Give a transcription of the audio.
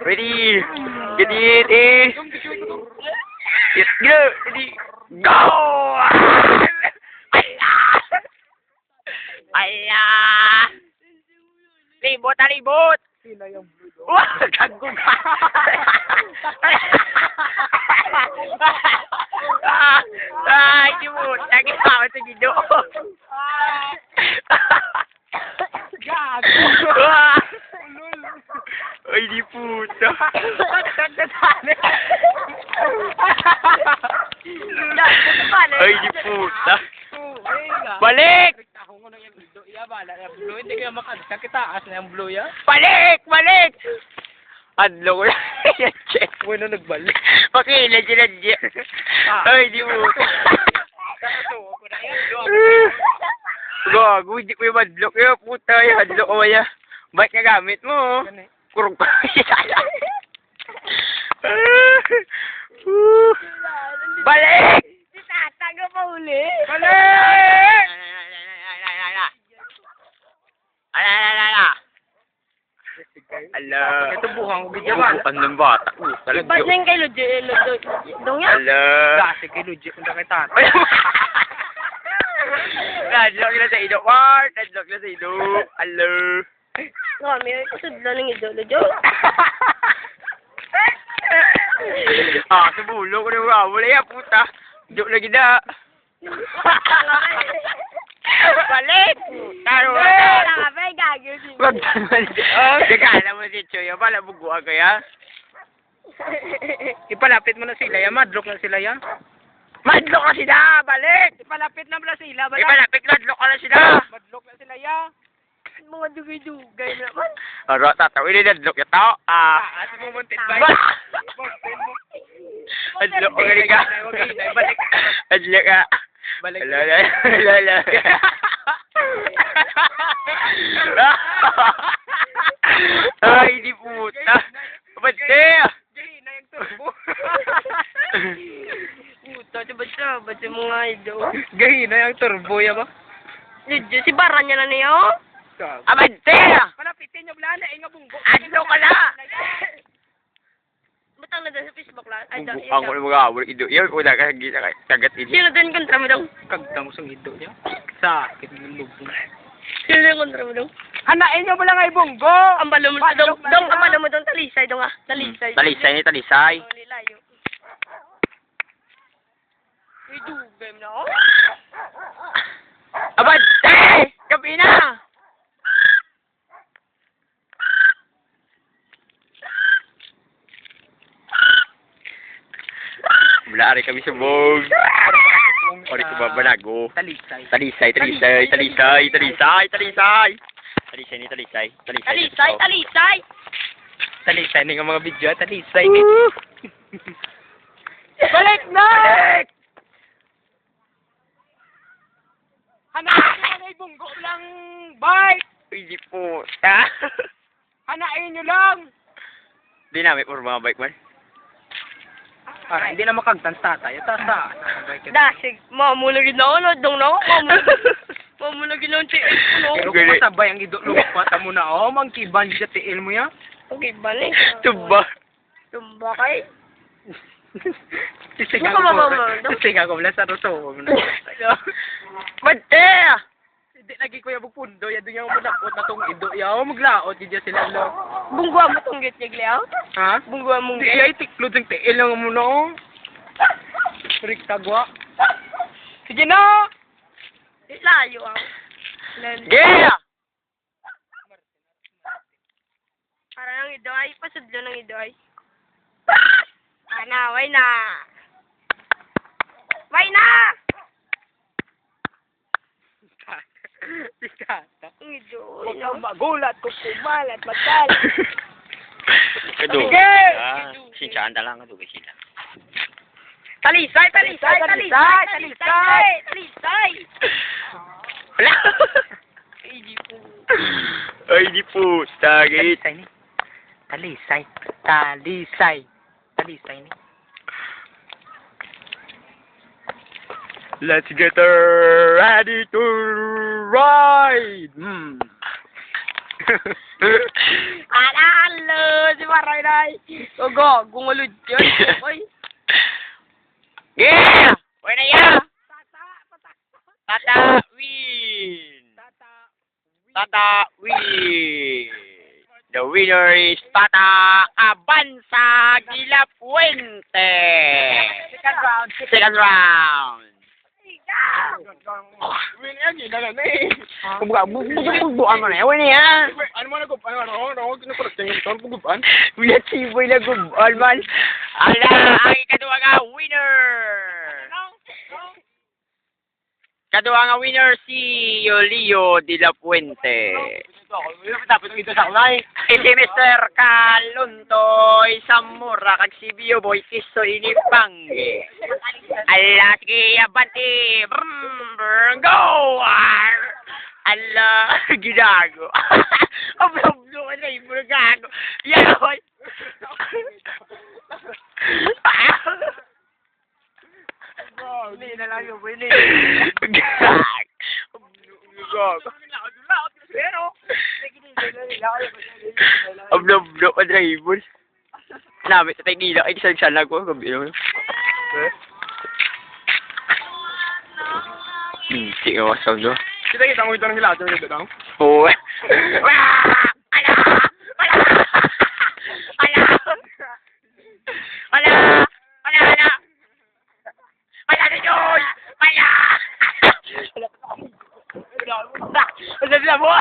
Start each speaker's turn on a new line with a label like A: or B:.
A: Ready? Get it, eh? Yes, go! Ready? Go! Ayan! Libot na libot! Wah! Gago ka! Ay, libot! Nagkakawa sa gido! Gago! Ay, di puta! Ay, di puta! Balik!
B: Hindi kaya makagsa kita as na yung blue ya.
A: Balik! Balik! Adlo ko lang. Check.
B: Bueno nagbalik.
A: Pakilad sila dyan. Ay, di puta. Gago, hindi ko yung madlock. Yung puta, yung hadlock ko ya. Ba't ka gamit mo? Kurong pa. Balik!
C: Si Tata ka pa uli.
A: Balik! Ala.
B: Ito buhang bigyan
A: Bukan ng bata.
C: Ba't na yung kay Lujo? Dong yan?
A: Ala.
B: Kasi kay Luigi kung nakita tata.
A: Nadlock na sa ido. Ward! Nadlock na sa ido. Ala.
C: Nga, may kasudlo ng ido, Lujo.
A: Ah, sa bulo ko na wala yan, puta. Joke lagi na. Balik! Taro ka.
C: Wala ka ba, gago si
A: Wag naman. Nagkala mo si Choyo, pala buguan kaya.
B: Ipalapit mo na sila ya, madlock na sila ya.
A: Madlock ka sila! Balik!
B: Ipalapit na pala sila, bala.
A: Ipalapit, madlock ka na sila!
B: Madlock na sila ya.
C: mga dugay-dugay naman.
A: Aro, tatawin na nadlock ito.
B: As mo muntin ba?
A: Adlock ka rin ka.
B: Balik.
A: Adlock ka.
B: Balik.
A: Lala. Ay, di puta. Ba't kaya?
B: Gahi na yung turbo.
C: Puta, ba't yung mga ido?
B: Gahi na yung turbo ya ba?
C: Lujo, si Baran niya na niyo?
A: Abante!
B: Palapitin nyo bala na, nga bunggo.
A: Adlock ka na!
C: Batang na doon sa Facebook lang. Ay, doon.
A: Ang ulo mga awal ido. Yan, una ka kagat ini.
C: Sino doon kontra mo dong?
B: Kagdang sa hido niya. Sakit ng lubong.
C: Sino doon kontra mo dong?
B: Hanain nyo bala nga ibunggo.
C: Ang balo mo dong. Dong, ang balo mo dong. Talisay dong ah. Talisay.
A: Talisay ni talisay.
C: Oh, nilayo. Uy, dugay mo na ako.
A: Abante! Gabi na! Wala rin kami sa bog. Ori ko ba balago?
B: Talisay.
A: Talisay ni talisay.
C: Talisay!
B: Talisay na nga mga video. Talisay.
A: Balik na! Balik!
B: Hanain nyo nga ibunggo lang. Bye!
A: Hindi po. Ha?
B: Hanain nyo lang.
A: Di namin puro mga bike man.
B: Para hindi na makagtan tatay. Tasa.
C: Dasig, mamulagin na ako, no? Dong na ako, mamulagin na ako, tiil ko, no?
B: Pero kung masabay ang idok lumapata mo na, oh, mangkiban siya tiil mo ya.
C: Okay, balik.
A: Tuba.
C: Tumba kay.
B: Sisigaw
C: Ano ka
B: ko.
C: ba,
B: Sisigaw ko lang sa roto.
A: Mate!
B: Hindi lagi ko yung pundo. Yan doon yung malapot na tong ido. Yaw, maglaot. Hindi sila lo.
C: Bungguan mo tong git niya,
B: Ha?
C: Bungguan mong
B: Hindi ay tiklod ng tiil lang mo na, oh. Freak tagwa. Sige na!
C: layo, ah.
A: Yeah!
C: Para ng ido ay, pasudlo ng ido ay. Ana, way na! Way na!
B: Si tata.
C: Ang ido,
B: Huwag
C: no?
B: kang magulat kung kumalat, matal.
A: Kado.
B: Sige!
A: Sinsaan lang kado sila.
C: Talisay!
A: Wala!
C: Ay, di po.
A: Ay, di po. Sagit.
B: Talisay ni. Talisay ni.
A: Let's get ready to ride!
C: Alalo, si Maray Nay. Ogo, gumulod yun. Oy.
A: Yeah! Wala ya! Tata win! Tata win! The winner is Tata Abansa Gilapuente! Second round!
B: Win yan, gila na eh.
A: Bubuan mo na yun ya!
B: Ano mo nagub? Ano kinukurot yung ito? Puguban?
A: Wala siboy na gubuan man! Ala, ang ikaduwa nga winner! Kaduwa nga winner si Yolio de la Puente.
B: Dapat ito sa kulay.
A: Si Mr. Kaluntoy Samura kag si Bio Boy Kiso Inipangge. Ala, sige, abante. Go! Ala, ginago. Ablo ka na yung gago. Yahoy.
B: Hindi na lang yung win
A: Gag. Gago.
B: Pero,
A: Ablo ka driver. Namit na tayo gila. Ay, isang ko. Kabilo. Sige mo, sound do.
B: kita mo ito ng hilato nito daw.
A: Oo. Ala! Ala! Ala! Ala! Ala! Ala! Ala na yun! Ala! Ala na mo!